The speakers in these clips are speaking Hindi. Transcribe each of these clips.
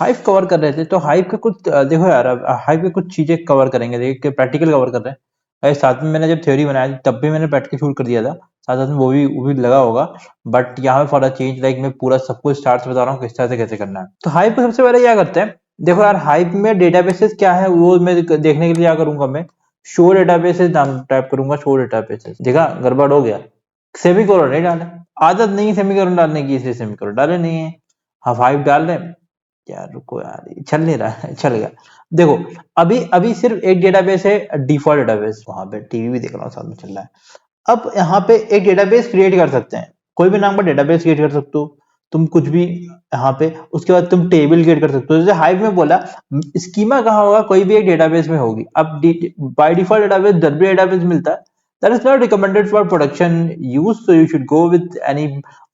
हाइव कवर कर रहे थे, तो हाइव के कुछ देखो यार, अब हाइव के कुछ चीजें कवर करेंगे, देखिए प्रैक्टिकल कवर कर रहे हैं। अरे साथ में मैंने जब थ्योरी बनाया थी, तब भी मैंने प्रैक्टिकल शूट कर दिया था, साथ साथ में वो भी लगा होगा। बट यहाँ पे फॉर अ चेंज, लाइक मैं पूरा सब कुछ स्टार्ट से बता रहा हूँ किस तरह से कैसे करना है। तो हाइव को सबसे पहले क्या करते हैं, देखो यार हाइव में डेटाबेसेस क्या है वो मैं देखने के लिए क्या करूंगा, मैं शो डेटाबेसेस नाम टाइप करूंगा, शो डेटाबेसेस। देखा गड़बड़ हो गया, सेमीकोलन नहीं डाले, आदत नहीं सेमीकोलन डालने की, इसलिए सेमीकोलन डाले नहीं है। हाँ फाइव डाल रहे हैं यार, रुको यार ये चल नहीं रहा है, चल गया। देखो अभी अभी सिर्फ एक डेटाबेस है, डिफॉल्ट डेटाबेस, वहां पे टीवी भी देख रहा हूँ साथ में चल रहा है। अब यहाँ पे एक डेटाबेस क्रिएट कर सकते हैं, कोई भी नाम का डेटाबेस क्रिएट कर सकते हो तुम, कुछ भी यहाँ पे। उसके बाद तुम टेबल क्रिएट कर सकते हो, जैसे हाइव में बोला, स्कीमा कहाँ होगा, कोई भी एक डेटाबेस में होगी। अब by default database W database मिलता है, that is not recommended for production use, so you should go with any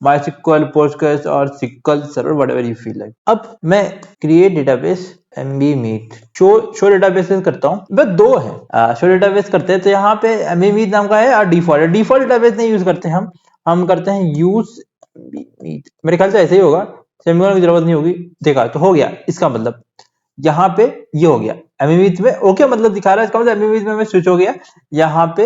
MySQL, Postgres or SQL server, whatever you feel like. अब मैं create database MB Meet show database करता हूँ, बस दो है शो डेटाबेस करते हैं। तो यहाँ पे MB Meet नाम का है और डिफॉल्ट डेटाबेस नहीं यूज करते हम करते हैं यूज मीट। मेरे ख्याल से ऐसे ही होगा, सेमीकोलन की जरूरत नहीं होगी। देखा तो हो गया, इसका मतलब यहाँ पे ये हो गया एमईवीथ में, ओके मतलब दिखा रहा है, इसका मतलब एमईवीथ में मैं स्विच हो गया यहाँ पे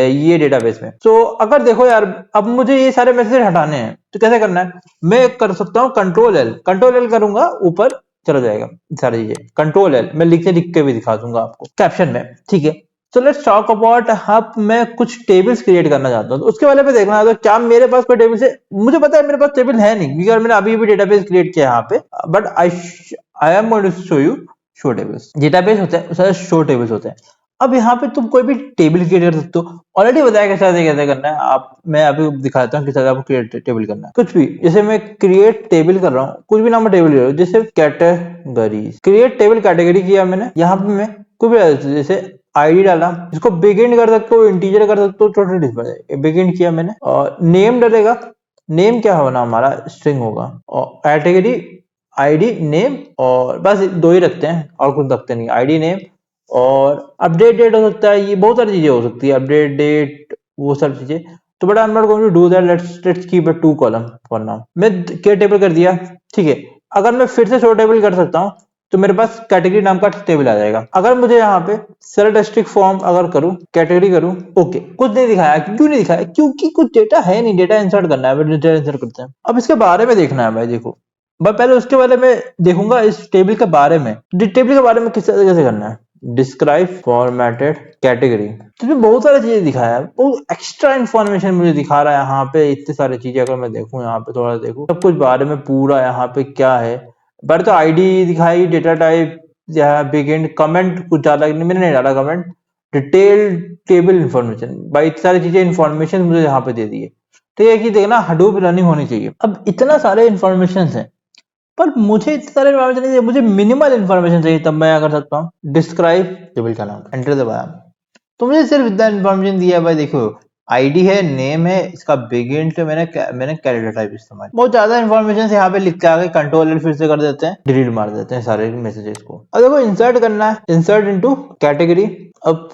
ये डेटाबेस में। तो अगर देखो यार, अब मुझे ये सारे मैसेज हटाने हैं, तो कैसे करना है, मैं कर सकता हूँ कंट्रोल एल करूंगा, ऊपर चला जाएगा सारी चीजें। कंट्रोल एल मैं लिख के भी दिखा दूंगा आपको कैप्शन में, ठीक है। तो लेट्स टॉक अबाउट, अब मैं कुछ टेबल्स क्रिएट करना चाहता हूँ, तो उसके बारे में देखना है। तो क्या मेरे पास कोई टेबल है, मुझे पता है मेरे पास टेबल है नहीं, क्योंकि मैंने अभी भी डेटाबेस क्रिएट किया है यहाँ पे। But I am going to show you show tables. Database होता है उसका शो टेबल्स होते हैं। अब यहाँ पे तुम कोई भी टेबल क्रिएट कर सकते हो, ऑलरेडी बताया कैसे करना है। आप मैं अभी दिखाता हूँ किस तरह आपको क्रिएट टेबल करना है। कुछ भी, जैसे मैं क्रिएट टेबल कर रहा हूँ, कुछ भी नाम का टेबल कर रहा हूँ, जैसे कैटेगरीज, क्रिएट टेबल कैटेगरी किया मैंने। यहाँ पे मैं कुछ भी जैसे आईडी डाला, इसको बिगिन कर सकते हो, इंटीजर कर सकते हो, छोटे डिस्प्ले बिगिन किया मैंने। और नेम डलेगा, नेम क्या होना हमारा स्ट्रिंग होगा, और कैटेगरी आईडी नेम, और बस दो ही रखते हैं और कुछ रखते नहीं, आईडी नेम। और अपडेट डेट हो सकता है, ये बहुत सारी चीजें हो सकती है, अपडेट डेट वो सब चीजें। तो but I am not going to do that, let's keep a two column for now. मैं क्या टेबल कर दिया, ठीक है। अगर मैं फिर से शो टेबल कर सकता हूँ, तो मेरे पास कैटेगरी नाम का टेबल आ जाएगा। अगर मुझे यहाँ पे सेलेक्ट डिस्ट्रिक्ट फॉर्म अगर करूँ, कैटेगरी करूँ, ओके कुछ नहीं दिखाया, क्यों नहीं दिखाया, क्योंकि कुछ डेटा है नहीं, डेटा इंसर्ट करना है, डेटा इंसर्ट करते हैं। अब इसके बारे में देखना है भाई, देखो मैं पहले उसके बारे में देखूंगा, इस टेबल के बारे में, टेबल के बारे में किस तरह कैसे करना है। डिस्क्राइब फॉर्मेटेड कैटेगरी, तो इसमें बहुत सारी चीजें दिखाया है, बहुत एक्स्ट्रा इन्फॉर्मेशन मुझे दिखा रहा है यहाँ पे, इतनी सारी चीजें। अगर मैं देखूं यहाँ पे थोड़ा देखूं सब कुछ बारे में पूरा, यहाँ पे क्या है पर, तो आईडी दिखाई, डेटा टाइप, यहाँ बिगिन, कमेंट कुछ ज्यादा मैंने नहीं डाला कमेंट, डिटेल टेबल इन्फॉर्मेशन, भाई इतनी सारी चीजें इन्फॉर्मेशन मुझे यहाँ पे दे दी है। तो ये कि देखना हडूप रनिंग होनी चाहिए। अब इतना सारे इन्फॉर्मेशन है, पर मुझे इतने सारे इन्फॉर्मेशन नहीं चाहिए, मुझे मिनिमल इन्फॉर्मेशन चाहिए, तब मैं कर सकता हूँ डिस्क्राइब टेबल का नाम, एंटर दबाया, तो मुझे सिर्फ इतना इन्फॉर्मेशन दिया है भाई। देखो आईडी है, नेम है, इसका बिगिन से मैंने कैरेक्टर टाइप इस्तेमाल, बहुत ज्यादा इन्फॉर्मेशन यहाँ पे लिख के आ गए। कंट्रोल एल फिर से कर देते हैं, डिलीट मार देते हैं सारे मैसेजेस को। अब देखो इंसर्ट करना है, इंसर्ट इनटू कैटेगरी। अब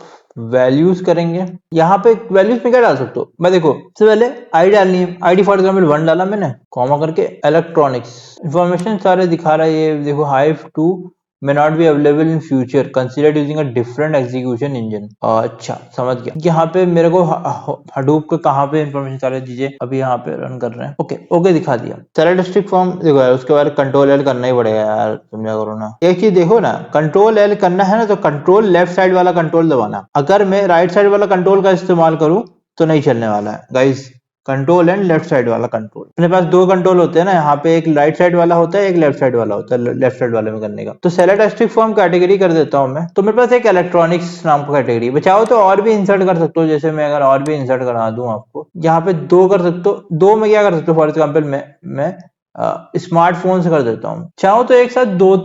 वैल्यूज करेंगे, यहाँ पे वैल्यूज में क्या डाल सकते हो, मैं देखो सबसे पहले आईडी डालनी है, आईडी फॉर एग्जाम्पल 1 डाला मैंने, कॉमा करके इलेक्ट्रॉनिक्स, इन्फॉर्मेशन सारे दिखा रहा है ये देखो। Hive 2 may not be available in future, considered using a different execution engine। अच्छा समझ गया, यहाँ पे मेरे को हडूप का कहाँ पे इंफॉर्मेशन सारी चीजें अभी यहाँ पे रन कर रहे हैं। ओके ओके दिखा दिया। सेलेक्ट डिस्ट्रिक्ट फॉर्म देखो यार, उसके बाद कंट्रोल एल करना ही पड़ेगा यार, तुम क्या करो ना, एक चीज देखो ना, कंट्रोल एल करना है ना, तो कंट्रोल लेफ्ट साइड वाला कंट्रोल दबाना। अगर मैं राइट साइड वाला कंट्रोल का इस्तेमाल करूँ तो नहीं चलने वाला है guys. Control and left side वाला कंट्रोल, अपने पास दो कंट्रोल होते हैं ना, यहाँ पे एक राइट साइड वाला होता है, एक लेफ्ट साइड वाला होता है, लेफ्ट साइड वाले में करने का। तो सेलेक्ट डिस्ट्रिक्ट फॉर्म कैटेगरी कर देता हूँ मैं, तो मेरे पास एक इलेक्ट्रॉनिक्स नाम का कैटेगरी, बचाओ तो और भी इंसर्ट कर सकते हो। जैसे मैं अगर और भी इंसर्ट करा दूं आपको, यहाँ पे दो कर सकते हो, दो में क्या कर सकते हो, फॉर एग्जाम्पल मैं स्मार्टफोन से कर देता हूँ। चाहो तो एक साथ दो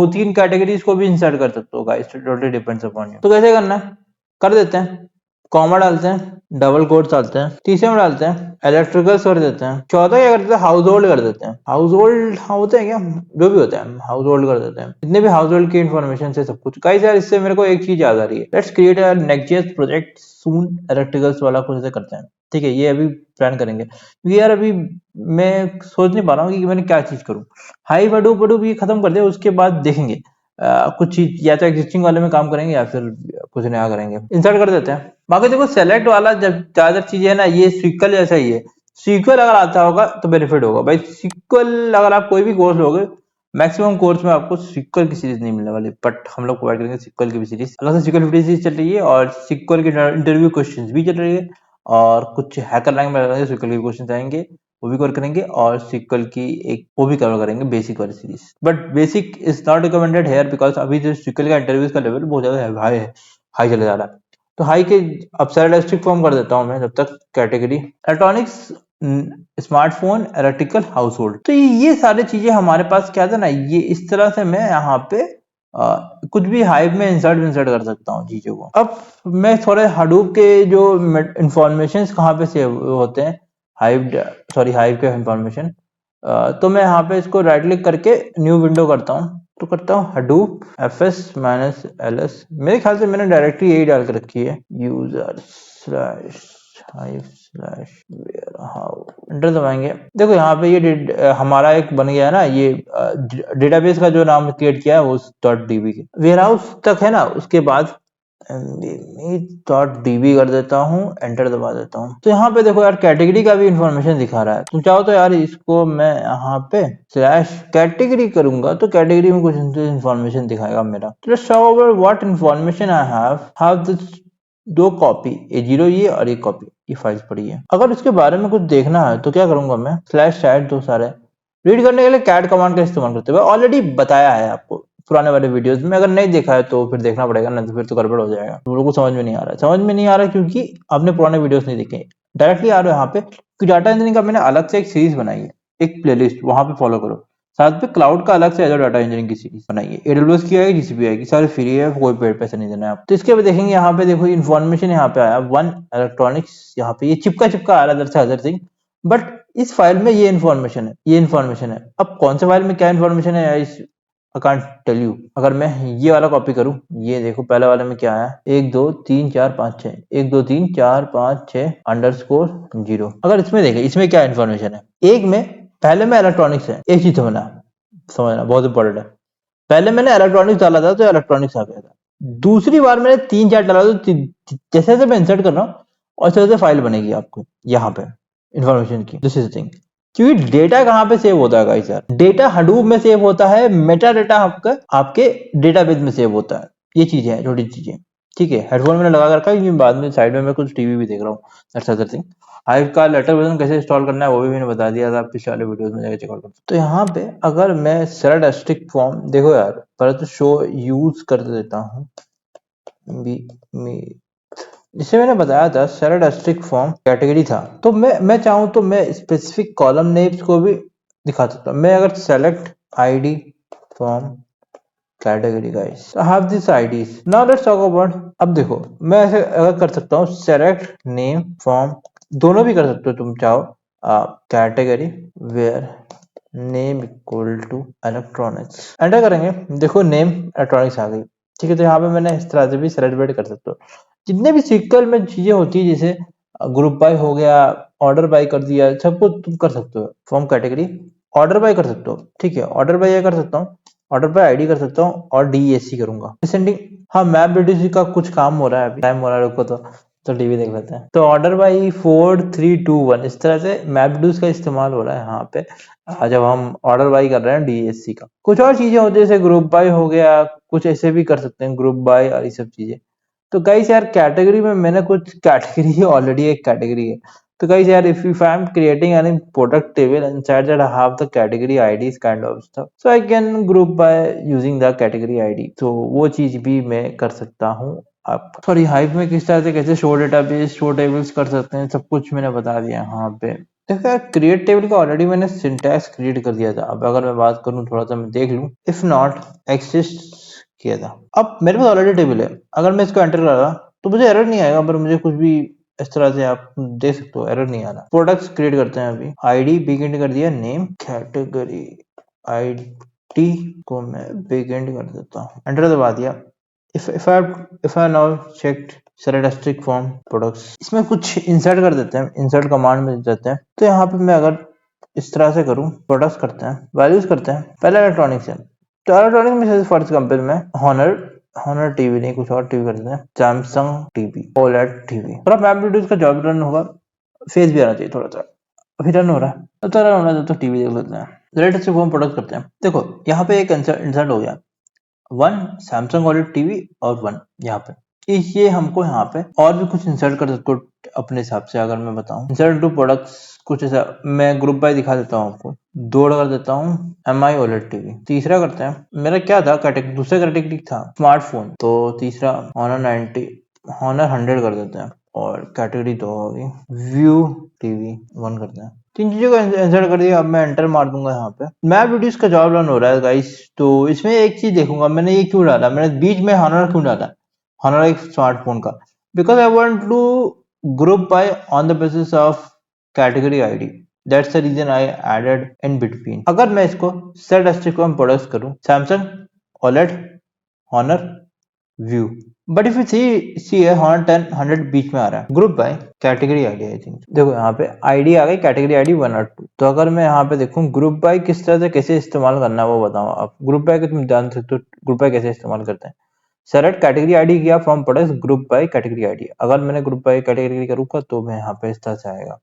तीन कैटेगरीज को भी इंसर्ट कर सकते हो guys, totally depends upon you. तो कैसे करना है, कर देते हैं, कॉमा डालते हैं, डबल कोट डालते हैं, तीसरे में डालते हैं इलेक्ट्रिकल्स कर देते हैं, चौथा क्या करते हैं, हाउस होल्ड कर देते हैं। हाउस होल्ड होते हैं क्या, जो भी होता है हाउस होल्ड कर देते हैं। इतने भी हाउस होल्ड की इन्फॉर्मेशन से सब कुछ गाइस। यार इससे मेरे को एक चीज याद आ रही है, let's create a next project soon, electricals वाला कुछ ऐसे करते हैं। ठीक है, ये अभी प्लान करेंगे क्योंकि यार अभी मैं सोच नहीं पा रहा हूँ कि मैंने क्या चीज करूँ। हाइव हडूप वडूप ये खत्म कर दिया, उसके बाद देखेंगे कुछ चीज या तो एग्जिस्टिंग वाले में काम करेंगे या फिर कुछ नया करेंगे। इंसर्ट कर देते हैं। बाकी देखो सेलेक्ट वाला जब ज्यादा चीजें है ना, ये सीक्वल जैसा ही है। सीक्वल अगर आता होगा तो बेनिफिट होगा भाई। सीक्वल अगर आप कोई भी कोर्स लोगे, मैक्सिमम कोर्स में आपको सीक्वल की सीरीज नहीं मिलने वाली, बट हम लोग प्रोवाइड करेंगे सीक्वल की भी सीरीज। अलग से सीक्वल 50 सीरीज चल रही है और सीक्वल की इंटरव्यू क्वेश्चंस भी चल रही है, और कुछ हैकर रैंक में सीक्वल के क्वेश्चन आएंगे, वो भी कवर करेंगे, और सीक्वल की एक वो भी कवर करेंगे, बेसिक वाली series. But basic is not recommended here because अभी जो सीक्वल का इंटरव्यूज का लेवल बहुत ज्यादा हाई है, हाई चले जा रहा है। तो हाई के अब स्टैटिस्टिक फॉर्म कर देता हूँ मैं जब तक। Category electronics, smartphone, electrical, house hold. तो ये सारी चीजें हमारे पास क्या था ना, ये इस तरह से मैं यहाँ पे कुछ भी हाइव में इंसर्ट कर सकता हूँ चीजों को। अब मैं थोड़े हडूप के जो इंफॉर्मेशन कहाँ पे सेव होते हैं, हाइव, सॉरी हाइव के इंफॉर्मेशन, तो मैं यहाँ पे इसको राइट क्लिक करके न्यू विंडो करता हूँ। तो करता हूँ हडूप fs -ls। मेरे ख्याल से मैंने डायरेक्टरी यही डाल के रखी है, user slash hive slash warehouse. Enter दबाएंगे। देखो यहाँ पे ये हमारा एक बन गया है ना, ये डेटाबेस का जो नाम क्रिएट किया है वो .db के वेयरहाउस तक है ना। उसके बाद .db कर देता हूँ, एंटर दबा देता हूँ। तो यहाँ पे देखो यार कैटेगरी का भी इंफॉर्मेशन दिखा रहा है। तुम चाहो तो यार इसको मैं यहाँ पे स्लैश कैटेगरी करूंगा तो कैटेगरी में कुछ इंफॉर्मेशन दिखाएगा मेरा। Let's talk about what information I have this दो कॉपी, A0 ये और एक कॉपी ये फाइल्स पड़ी है। अगर इसके बारे में कुछ देखना है तो क्या करूंगा मैं, स्लैश चैट दो सारे रीड करने के लिए कैट कमांड का इस्तेमाल करते हुए ऑलरेडी बताया है आपको पुराने वाले वीडियोस में। अगर नहीं देखा है तो फिर देखना पड़ेगा, नहीं तो फिर तो गड़बड़ हो जाएगा। तुम लोगों को समझ में नहीं आ रहा है, समझ में नहीं आ रहा है क्योंकि आपने पुराने वीडियोस नहीं देखे। डायरेक्टली आ रहे हो यहाँ पे कि डाटा इंजीनियरिंग का मैंने अलग से एक सीरीज बनाई है, एक प्लेलिस्ट, वहां पे फॉलो करो। साथ में क्लाउड का अलग से एजर डाटा इंजीनियरिंग की सीरीज बनाई है, एडब्ल्यूएस की आएगी, जीसीपी आएगी, सारे फ्री है, कोई पेड पैसे नहीं देना है आप। तो इसके बाद देखेंगे यहाँ पे देखो इन्फॉर्मेशन यहाँ पे आया वन इलेक्ट्रॉनिक्स, यहाँ पे ये चिपका चिपका आ रहा है अदर थिंग, बट इस फाइल में ये इन्फॉर्मेशन है, ये इन्फॉर्मेशन है। अब कौन से फाइल में क्या इन्फॉर्मेशन है इस आई कांट टेल यू। अगर मैं ये वाला कॉपी करूं, ये देखो पहले वाले में क्या है, 1 2 3 4 5 6, 1 2 3 4 5 6 अंडरस्कोर 0। अगर इसमें देखें इसमें क्या इन्फॉर्मेशन है, एक में पहले में इलेक्ट्रॉनिक्स है, एक चीज समझना बहुत इंपॉर्टेंट है। पहले मैंने इलेक्ट्रॉनिक्स डाला था तो इलेक्ट्रॉनिक्स आ गया था। दूसरी बार मैंने 3 4 डाला तो जैसे जैसे मैं इंसर्ट कर रहा हूँ और वैसे वैसे फाइल बनेगी आपको यहाँ पे इन्फॉर्मेशन की। दिस इज थिंग, क्योंकि डेटा कहाँ पे सेव होता है गाइस यार, डेटा हडूप में सेव होता है, मेटा डेटा आपका आपके डेटाबेस में सेव होता है। ये चीजें हैं, छोटी चीजें। ठीक है, हेडफोन मैंने लगा कर रखा है क्योंकि बाद में साइड में मैं कुछ टीवी भी देख रहा हूँ। That's other thing. हाइव का लेटर वर्जन कैसे इंस्टॉल करना है वो भी मैंने बता दिया था, पिछले वाले वीडियोस में जाकर चेकआउट कर। तो यहाँ पे अगर मैं सेलेक्ट फॉर्म, देखो यार पहले तो शो यूज कर देता हूँ, जिसे मैंने बताया था सेलेक्ट फॉर्म कैटेगरी था। तो मैं चाहूँ तो मैं स्पेसिफिक कॉलम नेम्स को भी दिखा सकता हूँ। मैं अगर select ID from category guys, I have this IDs. Now let's talk about, अब देखो मैं ऐसे अगर कर सकता हूँ सेलेक्ट नेम फॉर्म, दोनों भी कर सकते हो तुम चाहो। Category where name equal to electronics, enter करेंगे। देखो नेम इलेक्ट्रॉनिक्स आ गई। ठीक है, तो यहाँ पे मैंने इस तरह से भी सेलिब्रेट कर सकते हो। जितने भी सीक्वल में चीजें होती है, जैसे ग्रुप बाय हो गया, ऑर्डर बाय कर दिया, सब कुछ तुम कर सकते हो। फॉर्म कैटेगरी ऑर्डर बाय कर सकते हो। ठीक है, ऑर्डर बाय ये कर सकता हूँ, ऑर्डर बाय आईडी कर सकता हूँ और डीएससी करूंगा डिसेंडिंग। हाँ, मैप बीडीसी का कुछ काम हो रहा है, अभी टाइम हो रहा है, रुको तो टीवी देख लेते हैं। तो ऑर्डर बाई 4 3 2 1 इस तरह से मैपडूस का इस्तेमाल हो रहा है यहाँ पे जब हम ऑर्डर बाई कर रहे हैं डीएससी का। कुछ और चीजें होती है जैसे ग्रुप बाय हो गया, कुछ ऐसे भी कर सकते हैं ग्रुप बाय और ये सब चीजें। तो गाइस यार कैटेगरी में मैंने कुछ कैटेगरी ऑलरेडी एक कैटेगरी है। तो guys यार if I am creating any product table inside that I have the category IDs kind of stuff, so I can group by using the category ID। तो वो चीज भी मैं कर सकता हूँ। आप सॉरी हाइव में किस तरह से कैसे शो डेटाबेस शो टेबल्स कर सकते हैं, सब कुछ मैंने बता दिया यहाँ पे। देखो यार क्रिएट टेबल का ऑलरेडी मैंने सिंटैक्स क्रिएट कर दिया था। अब अगर मैं बात करूँ थोड़ा सा मैं देख लूँ, इफ नॉट एक्सिस्ट किया था। अब मेरे पास ऑलरेडी टेबल है, अगर मैं इसको एंटर करा तो मुझे एरर नहीं आएगा, पर मुझे कुछ भी इस तरह से आप देख सकते हो एरर नहीं आ रहा। प्रोडक्ट्स क्रिएट करते हैं अभी, आईडी बिग कर दिया, नेम कैटेगरी आईडी को मैं बिग कर देता हूँ, एंटर दबा दिया। if I now checked select asterisk from products, इसमें कुछ इंसर्ट कर देते हैं, इंसर्ट कमांड में देते हैं। तो यहाँ पे मैं अगर इस तरह से करूँ, प्रोडक्ट्स करते हैं, वैल्यूज करते हैं, पहले इलेक्ट्रॉनिक्स है, तो इलेक्ट्रॉनिक में फर्स्ट कंपेयर में हॉनर टीवी नहीं, कुछ और टीवी कर देते हैं, सैमसंग टीवी, ओलेड टीवी। और अब मैप वीडियोस का जॉब रन होगा, फेस भी आना चाहिए थोड़ा सा, अभी रन हो रहा है, तो थोड़ा होना चाहिए, तो टीवी देख लेते हैं। रेट से होम प्रोडक्ट करते हैं। देखो यहाँ पे एक इंसर्ट हो गया, वन सैमसंग ओलेड टीवी और वन यहाँ पे, ये हमको यहाँ पे और भी कुछ इंसर्ट कर सकते हो अपने हिसाब से। अगर मैं बताऊं इंसर्ट टू प्रोडक्ट्स कुछ ऐसा, मैं ग्रुप बाय दिखा देता हूँ आपको, दो कर देता हूँ एम आई ओलेड टीवी। तीसरा करते हैं, मेरा क्या था कैटेगरी, दूसरा कैटेगरी था स्मार्टफोन, तो तीसरा Honor 90, Honor 100 कर देते हैं, और कैटेगरी दो होगी व्यू टीवी 1 करते हैं। तीन चीजों को इंसर्ट कर दिया, अब मैं एंटर मार दूंगा यहाँ पे। मैप वीडियोस का जॉब रन हो रहा है गाइस, तो इसमें एक चीज देखूंगा, मैंने ये क्यों डाला, मैंने बीच में हॉनर क्यों डाला, हॉनर एक स्मार्टफोन का, because I want to group by on the basis of category ID, that's the reason I added in between. अगर मैं इसको सेट एस्टिकम प्रोडक्ट्स करूं, Samsung OLED Honor View, but if you see है हॉनर 10 100 बीच में आ रहा है, group by category ID. I think देखो यहाँ पे आईडी आ गई, कैटेगरी आईडी 1 और 2। तो अगर मैं यहाँ पे देखूँ ग्रुप बाय किस तरह से कैसे इस्तेमाल करना है वो बताओ आप। ग्रुप बाय को तुम जान सकते हो, ग्रुप बाय कैसे इस्तेमाल करते हैं। सेलेक्ट कैटेगरी आईडी किया from products, group by category ID. अगर मैंने ग्रुप बाय कैटेगरी करूँगा तो मैं यहाँ पे इस तरह से आएगा।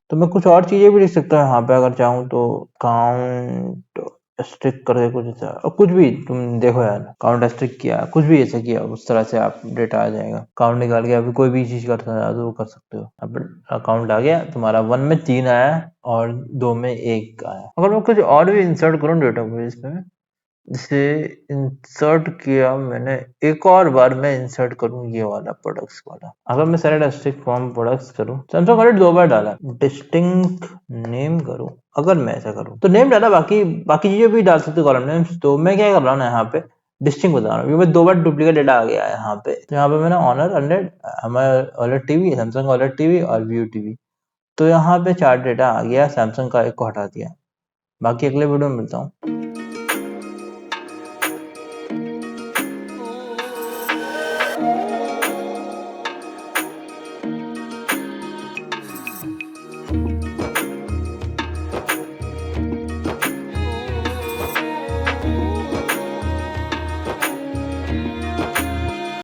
तो मैं कुछ और चीजें भी लिख सकता हूँ यहाँ पे अगर चाहूँ तो, काउंट स्ट्रिक करके कुछ ऐसा, और कुछ भी तुम देखो यार, काउंट स्ट्रिक किया, कुछ भी ऐसा किया, उस तरह से आप डेटा आ जाएगा। काउंट निकाल के अभी कोई भी चीज करना चाहो तो वो कर सकते हो। अब अकाउंट आ गया तुम्हारा, 1 में 3 आया और 2 में 1 आया। अगर मैं कुछ और भी इंसर्ट करूँ डेटा को इसमें, जिसे इंसर्ट किया मैंने, एक और बार मैं इंसर्ट करूं ये वाला प्रोडक्ट्स वाला। अगर मैं सेलेक्ट एस्ट्रिक फ्रॉम प्रोडक्ट्स करूं, सैमसंग ओलेड 2 बार डाला, डिस्टिंक्ट नेम करूं, अगर मैं ऐसा करूं तो नेम डाला, बाकी बाकी चीजें भी डाल सकते कॉलम नेम्स। तो मैं क्या कर रहा हूँ ना यहाँ पे डिस्टिंग बता रहा हूँ, क्योंकि 2 बार डुप्लीकेट डेटा आ गया है यहाँ पे। तो यहाँ पे मैंने ऑनर 100, हमारा OLED TV, Samsung OLED TV और व्यू टीवी, तो यहाँ पे 4 डेटा आ गया, सैमसंग का एक को हटा दिया। बाकी अगले वीडियो में मिलता हूँ।